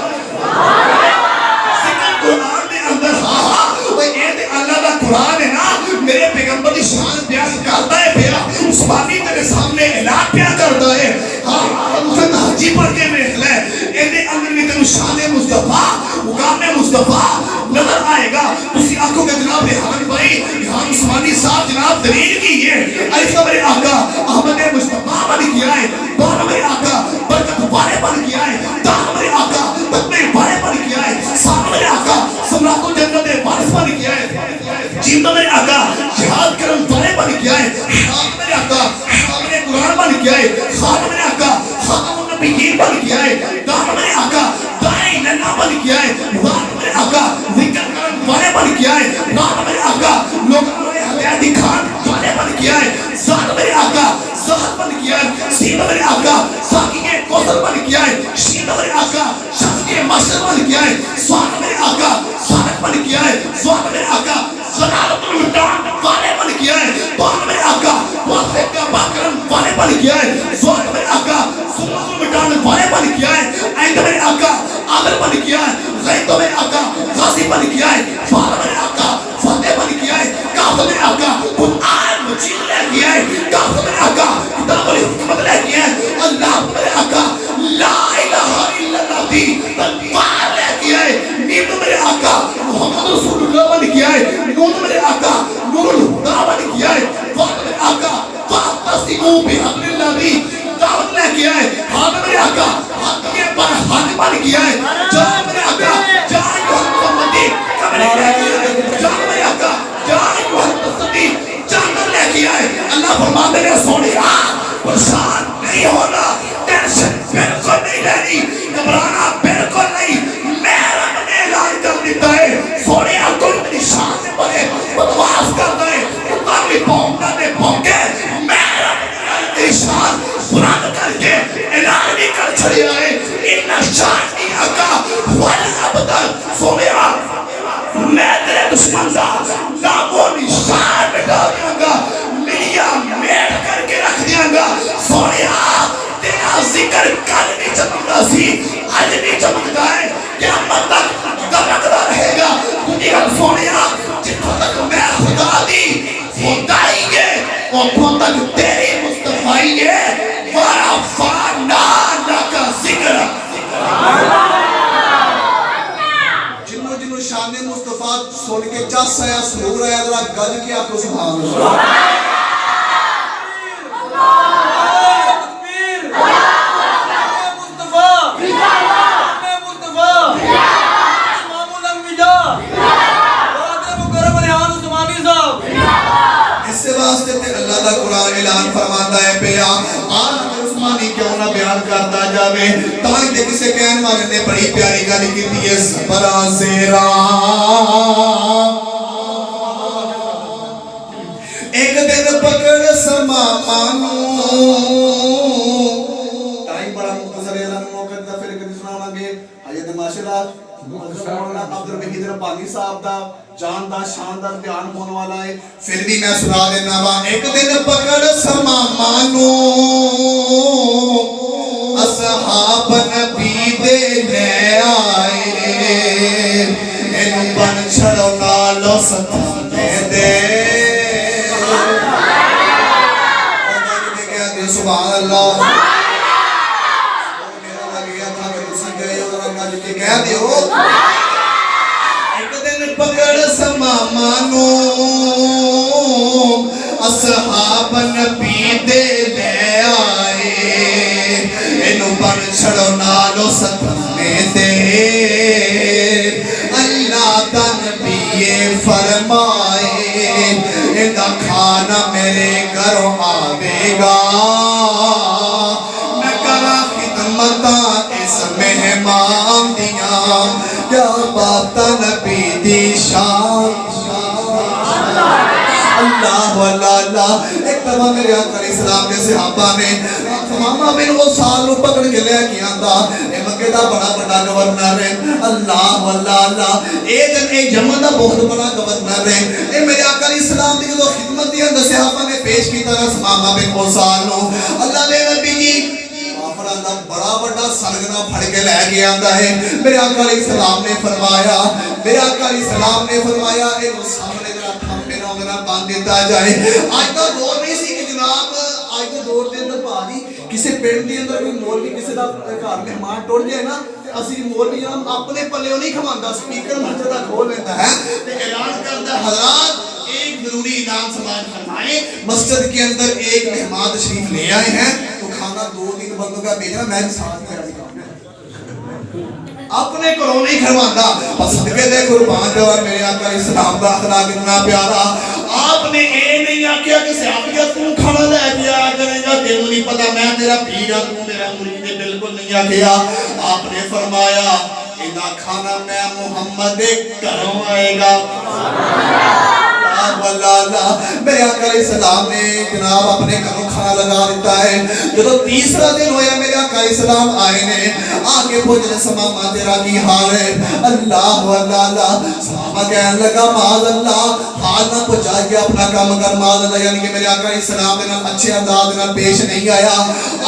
ذکر قرآن دے اندر ہاں کا میرے آقا احمد مصطفیٰ بن کے آئے، دونوں میرے آقا برکت والے بن کے آئے، دونوں میرے آقا تقوی والے بن کے آئے، سارے میرے آقا سمراط و جنت وارث بن کے آئے، جیندہ میرے آقا جہاد کرم والے بن کے آئے، حامل میرے آقا حامل قرآن بن کے آئے، خاتم میرے آقا خاتم النبیین بن کے آئے، دونوں میرے آقا دائی اللہ بن کے آئے، دونوں میرے آقا ذکر کرم والے بن کے آئے، دونوں میرے آقا لوگوں میں ہدایت دکھان والے بن کے آئے، ذات میرے آقا ذات بن کے آئے، سینہ میرے آقا ساقی کوثر بن کے آئے، شینہ میرے آقا شفیع محشر بن کے آئے، سواد میرے آقا صادق بن کے آئے، سواد میرے آقا ضلالت الملتان والے بن کے آئے، سواد میرے آقا واسف کا باکرم والے بن کے آئے، سواد میرے آقا سلط الملتان والے بن کے آئے، عید میرے آقا عامر بن کے آئے، غیب میرے آقا غازی بن کے آئے، فال میرے آقا فتح بن کے آئے، کاف میرے آقا قرآن مجید لے کے آئے، کاف میرے آقا کتاب الحکمت لے کے آئے، اللہ میرے آقا لا الہ الا اللہ دی تنوار لے کے آئے، نیم میرے آقا محمد رسول اللہ بن کے آئے، نور میرے آقا نور الہدا بن کے آئے، فاق میرے آقا فاقتسمو بحبل اللہ دی دعوت لے کے آئے، حال میرے آقا حق کے پر حق بن کے آئے، جان میرے آقا جان محمدی کمرے لے کے آئے، جان میرے آقا جان محمدی جانر لے کے آئے، اللہ فرماتے ہیں سونیا پرشان نہیں ہونا، ٹینشن بالکل نہیں لینی، گھبرانا بالکل نہیں، میرا نے اعلان کر دیتا ہے سونیا کوئی میری شان سے بڑے بدواس کرتا ہے، تاکہ پونکتا دے پونکے، میرا نے شان پران کر کے اعلان بھی کر چھڑی آئے، انہا شان آقا والعبدال سونیا میں تیرے دشمن دا نامو نشان بٹا دیا گا، میڈیا میڈ کر کے رکھ دیا گا، سونیا تیرا ذکر کل بھی چمکتا سی آج بھی چمکتا ہے، قیامت تک دمکتا رہے گا، تجھے گا سونیا جتوں تک میں خدا دی خدائی گے اتوں تک تیری مصطفائی گے، ورفعنا لک ذکرک۔ جنوں جنوں شان مصطفیٰ سن کے چس آیا سرور آیا ذرا گج کے آپ کو سبحان اللہ۔ اس واسطے تے اللہ دا قرآن اعلان فرماتا ہے پیا آج عثمانی کیوں نہ بیان کرتا جاوے تاں کہ کسے کہن والے نے بڑی پیاری گل کیتی ہے صبرا زیرا ایک دن پکڑ سما مانو ٹائم بڑا مختصر ہے اعلان موقع دا پھر کدی سناواں گے حضرت ماشاءاللہ مولانا عبد الوحید ربانی صاحب دا جاندار شاندار بیان ہونے والا ہے، پھر بھی میں سنا دینا وا ایک دن پکڑ سما مانو اصحاب نبی دے لے آئے ان بن چھڑو نالو ستانے دے سبحان اللہ میرا لگیا تھا کہ تسی گئے اور انگا جی کہہ دیو ایک دن پکڑ سما مانو اصحاب نبی دے لے آئے انو بن چھڑو نالو ستانے دے اللہ دا نبی فرمائے اندہ کھانا میرے گھروں آوے گا میں کرا خدمتاں اس مہمان دیاں کیا بات نبی دی شان اللہ اللہ ایک دفعہ میرے آقا علیہ السلام کے صحابہ نے ماما بن وہ سال نو پکڑ کے لے کے آندا اے مکے دا بڑا بڑا گورنر ہے اللہ اللہ اے یمن دا بہت بڑا گورنر ہے اے میرے آقا علیہ السلام دی جو خدمت دی اندر صحابہ نے پیش کیتا رس ماما بن وہ سال نو اللہ نے نبی جی فرمایا بڑا بڑا سرگنا پھڑ کے لے کے آندا ہے میرے آقا علیہ السلام نے فرمایا میرے آقا علیہ السلام نے فرمایا اے سامنے ذرا تھمبے نہ باندھ دیتا جائے آج تو دور نہیں سی کہ جناب آج کے دور دے اندر بھاری کسی پنڈ دے اندر کوئی مولوی کسی دا گھر مہمان ٹر جائے نا اسی مولوی ہم اپنے پلے نہیں کھواندا سپیکر مسجد دا کھول لیتا ہے تے اعلان کردا حضرات ایک ضرور ضروری انعام سماعت فرمائیں مسجد کے اندر ایک مہمان تشریف لے آئے ہیں تو کھانا 2-3 بندوں کا بھیجنا میں بھی ساتھ میں راضی کروں اپنے گھروں نہیں کھرواتا بس صدقے دے قربان جاوا میرے آقا اسلام دا اخلاق اتنا پیارا آپ نے اے نہیں آکھیا کہ صحابیہ تو کھانا لے کے آ کرے گا تینوں نہیں پتا میں تیرا پیر ہاں تو میرا مرید ہے بالکل نہیں آکھیا آپ نے فرمایا اینا کھانا میں محمد دے گھروں آئے گا میرے آقا علیہ السلام نے جناب اپنے گھروں کھانا لگا دیتا ہے جب تیسرا دن ہویا میرے آقا علیہ السلام آئے نے آگے پوچھنے سماما تیرا کی حال ہے اللہ اللہ سماما کہنے لگا معاذ اللہ حال نہ پہنچا کے اپنا کام کر معاذ اللہ یعنی کہ میرے آقا علیہ السلام نے اچھے انداز میں پیش نہیں آیا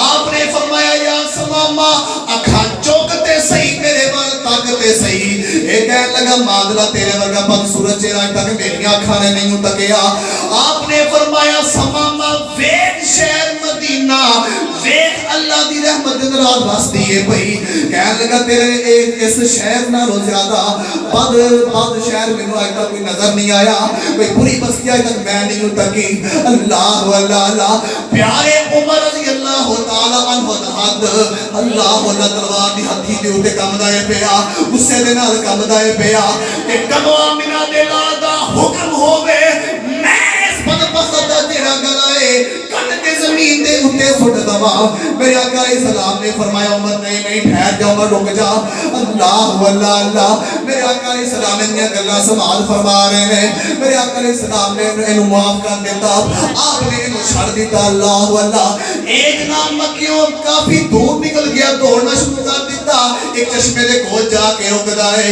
آپ نے فرمایا یا سماما اکھاں چوکتے صحیح میرے بال طاقتے صحیح ایک کہنے لگا معاذ اللہ تیرے ورگا بد صورت چہرہ آج تک میری آنکھاں نے نہیں تکیا آپ نے فرمایا سماما ویک شہر مدینہ ویک اللہ دی رحمت دن رات بس دیئے پئی کہنے لگا تیرے اس شہر نہ رو زیادہ بد شہر میں نو آج تک کوئی نظر نہیں آیا کوئی بری بستی آج تک میں نہیں تکی اللہ اللہ پیارے عمر رضی اللہ تعالیٰ عنہ حد اللہ تلوار دی ہتھی دے اٹھے کم دائے پیا غصے دے نال کم دائے پیا کہ کدو آمینہ دے لادا حکم ہوئے میں اس بدبخت دا تیرا گلائے کٹ کے زمین دے اٹھے سٹ دوا میرے آقا علیہ السلام نے فرمایا عمر نہیں ٹھہر جا عمر رک جا اللہ میرے آقا علیہ السلام نے گلا سمال فرما رہے ہیں میرے آقا علیہ السلام نے انہوں معاف کر دیتا آپ نے انہوں چھڑ دیتا اللہ ایک نام مکیوں کافی دور نکل گیا دوڑنا شروع کر دیتا ایک چشمے دے کھول جا کے رک دائے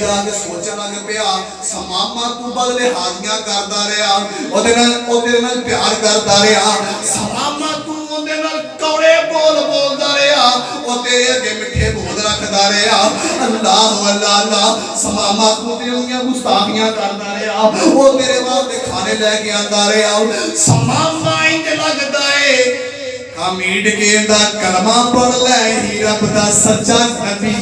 جا کے سوچا لگ پیا سماما تو بدلے حاضیاں کرتا رہا او تیرے نال پیار کرتا رہا سماما تو دے نال کوڑے بول دا رہا او تیرے اگے مٹھے بول رکھدا رہا اللہ سماما تو تیریاں گستاخیاں کردا رہا او تیرے واسطے کھانے لے کے آندا رہا سماما انج لگدا ہے حمید کے دا کلمہ پڑھ لے ہی رب دا سچا نبی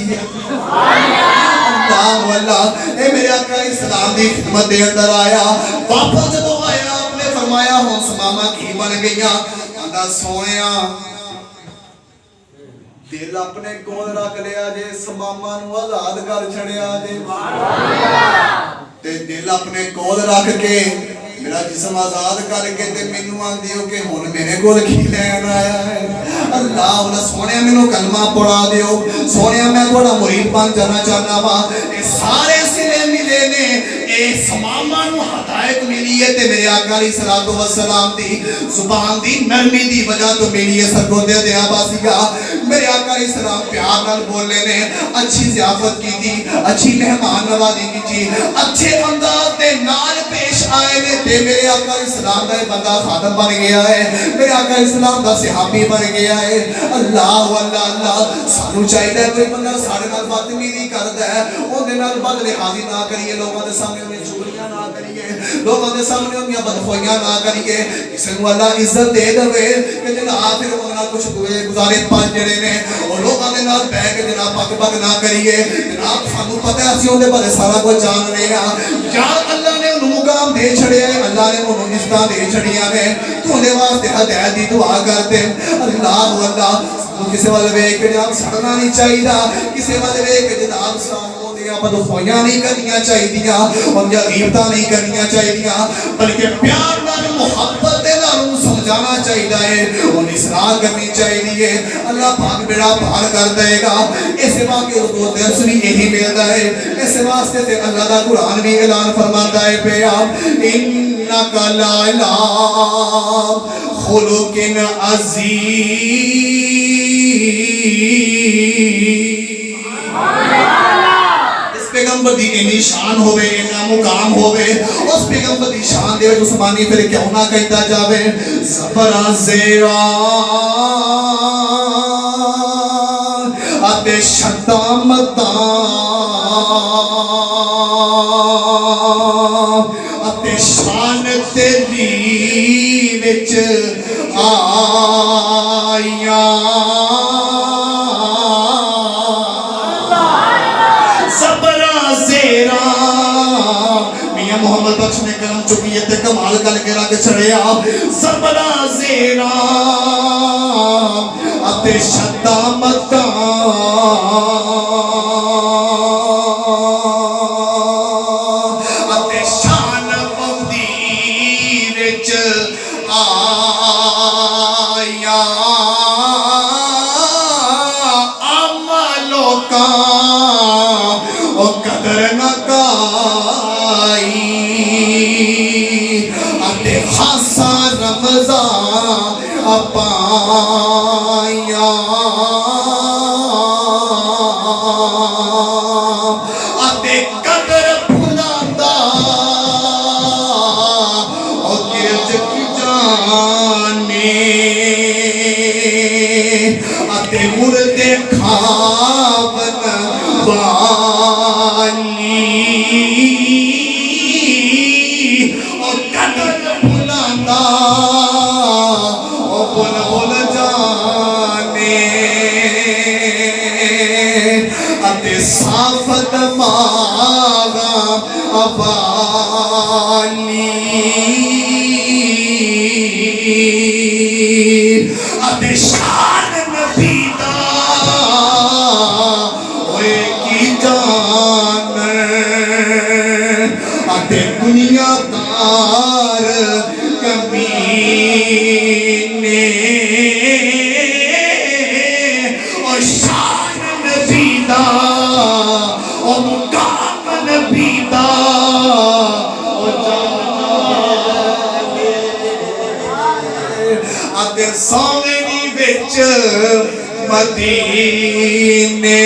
اللہ اے میرے آقا اسلام دی خدمت دے اندر آیا واپس جب آیا آپ نے فرمایا ہوں سماما کی بن گئیاں آندا سونیا دل اپنے کول رکھ لیا جے سماما نو آزاد کر چھڑیا جے تے دل اپنے کول رکھ کے میرا جسم آزاد کر کے تے مینوں آندی ہو کہ ہن میرے کول کی لین آیا ہے اللہ سونیا مینوں کلمہ پڑھا دیو سونیا میں تھوڑا مرید بن جانا چاہنا وا اے سارے سلے ملے نے اے سماما نو ہدایت ملی ہے تے میرے آقا علیہ الصلوۃ والسلام دی زبان دی نرمی دی وجہ تو ملی ہے سرگودے دے آباسی کا میرے آقا علیہ السلام پیار نال بولے نے اچھی ضیافت کی تھی اچھی مہمان نوازی کی تھی اچھے انداز دے نال پیش آئے نے تے میرے آقا علیہ السلام دا بندہ خادم بن گیا ہے میرے آقا علیہ السلام دا صحابی بن گیا ہے اللہ سانو چاہیے کوئی بندہ ساڑھے نال بدتمیزی کردا ہے اون دے نال بد لحاظی نہ کریے لوگاں دے سامنے انہیں چغلیاں نہ کریے لوگاں دے سامنے انہیں بدخوئیاں نہ کریے کسی نو اللہ عزت دے دے کہ جناب پھر انہاں کچھ گزارے پانچ جڑے نے اور لوگاں دے نال بیٹھ کے جناب پک نہ کریے جناب سانو پتہ ہے اسی اون دے بارے سارا کچھ جان رہے ہاں جان اللہ نے انہوں مقام دے چھڑے ہیں اللہ نے انہوں عزتاں دے چھڑیاں نے تو دے واسطے ہدایت دی دعا کرتے اللہ کسی والے وے کہ جناب سڑنا نہیں چاہیے کسی والے وے کہ جناب ساموں دیا بدخویاں نہیں کرنیاں چاہیے اور یا غیبتاں نہیں کرنیاں چاہیے بلکہ پیار نال محبت دے نال سمجھانا چاہیے اور اصلاح کرنی چاہیے اللہ پاک بیڑا پار کر دے گا اس واقعے کو درس بھی یہی ملتا ہے اس واسطے تے اللہ دا قرآن بھی اعلان فرماتا ہے پیا انک لعلی خلق عظیم اس پیغمبر دی انی شان ہوئے اینا مقام ہوئے اس پیغمبر دی شان دے جو سمانی پھر کیوں نہ کہتا جاوے زبرا زیران آتے شدامتان آتے شان تیری وچ آیاں محمد بخش نے کلم چکی ہے تے کمال کر کے رکھ چھڑیا سربراز رام اتے شدامتاں اتے شان بندی وچ آیا او قدر نہ کائی اتے خاصا رمضان اپایا اتے قدر بھلاندا او گرج کی جانے اتے مردے کھاون والی او قدر بھلاندا او بھول بھول جانے اتے صاف دماغ والی اتے شان نبی دا ہوئے کی جان اتے دنیا دار کمینے اور شان نبی دا اور مقام نبی دا اور اتے سونی وچ مدینے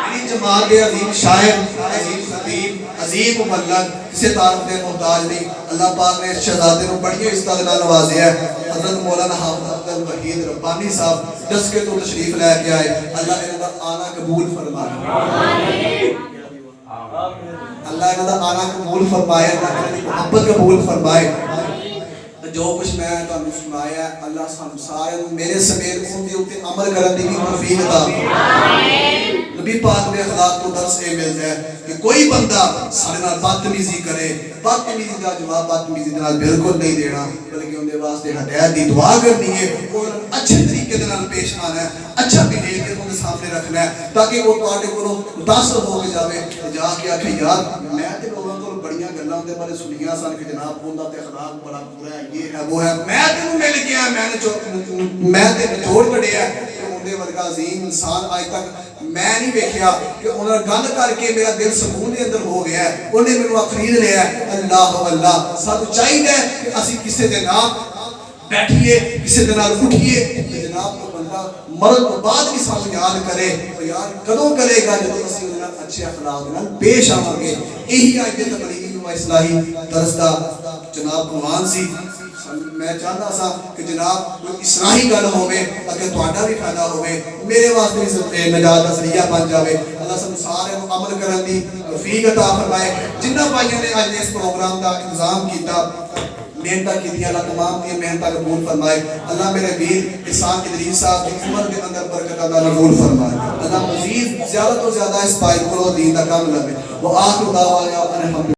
میری جماعت کے عظیم شاعر عظیم خطیب عظیم مبلغ کسی تعارف دے محتاج نہیں اللہ پاک نے شہزادے کو بڑی عزت نال نوازیا ہے حضرت مولانا حافظ عبد الوحید ربانی صاحب جس کے تو تشریف لے کے آئے اللہ انہاں دا آنا قبول فرمائے اللہ انہاں دا آنا قبول فرمائے اللہ انہاں دی محبت قبول فرمائے جو کچھ میں تانوں سنایا ہے اللہ سانوں سارے میرے سمیت ان دے اوتے عمل کرن دی بھی توفیق عطا آمین نبی پاک دے اخلاق تو درس اے ملدا ہے کہ کوئی بندہ سارے نال بدتمیزی کرے بدتمیزی دا جواب بدتمیزی دے نال بالکل نہیں دینا بلکہ ان دے واسطے ہدایت دی دعا کرنی ہے اور اچھے طریقے دے نال پیش آنا ہے اچھا بیہیویئر ان دے سامنے رکھنا ہے تاکہ وہ تواڈے کولوں متاثر ہو کے جاوے جا کے آکھے یار میں تے لوگاں کول بڑیاں گلاں دے بارے سنیاں سن کہ جناب اوندا تے اخلاق بڑا پورا ہے یہ ہے وہ ہے میں تینوں مل گیا میں تے جوڑ کڈیا اندے ورگا عظیم انسان آج تک میں نہیں دیکھیا کہ انہاں گل کر کے میرا دل سکون دے اندر ہو گیا ہے انہیں مینوں خرید لیا ہے اللہ اللہ سانوں چاہیے کہ اسی کسے دے نال بیٹھیے کسے دے نال اٹھیے جناب کو بندہ مرد تو بعد بھی سانوں یاد کرے یار کدوں کرے گا جب اسی انہاں نال اچھے اخلاق نال پیش آواں گے یہی اج دے تبلیغی و اصلاحی درس دا جناب عنوان سی میں چاہتا سا کہ جناب کوئی اصلاحی گل ہوئے تاکہ تہاڈا بھی فائدہ ہوئے میرے واسطے بھی نجات دا ذریعہ بن جاوے اللہ سب سارے عمل کرن دی توفیق عطا فرمائے جنہ بھائیوں نے اج اس پروگرام دا انتظام کیتا محنت کی اللہ تمام دی محنت قبول فرمائے اللہ میرے ویر احسان ادریس صاحب کی عمر کے اندر برکت عطا قبول فرمائے اللہ مزید زیادہ تو زیادہ اس پائے کو دین دا کام لگے وہ آخر دعوانا الحمد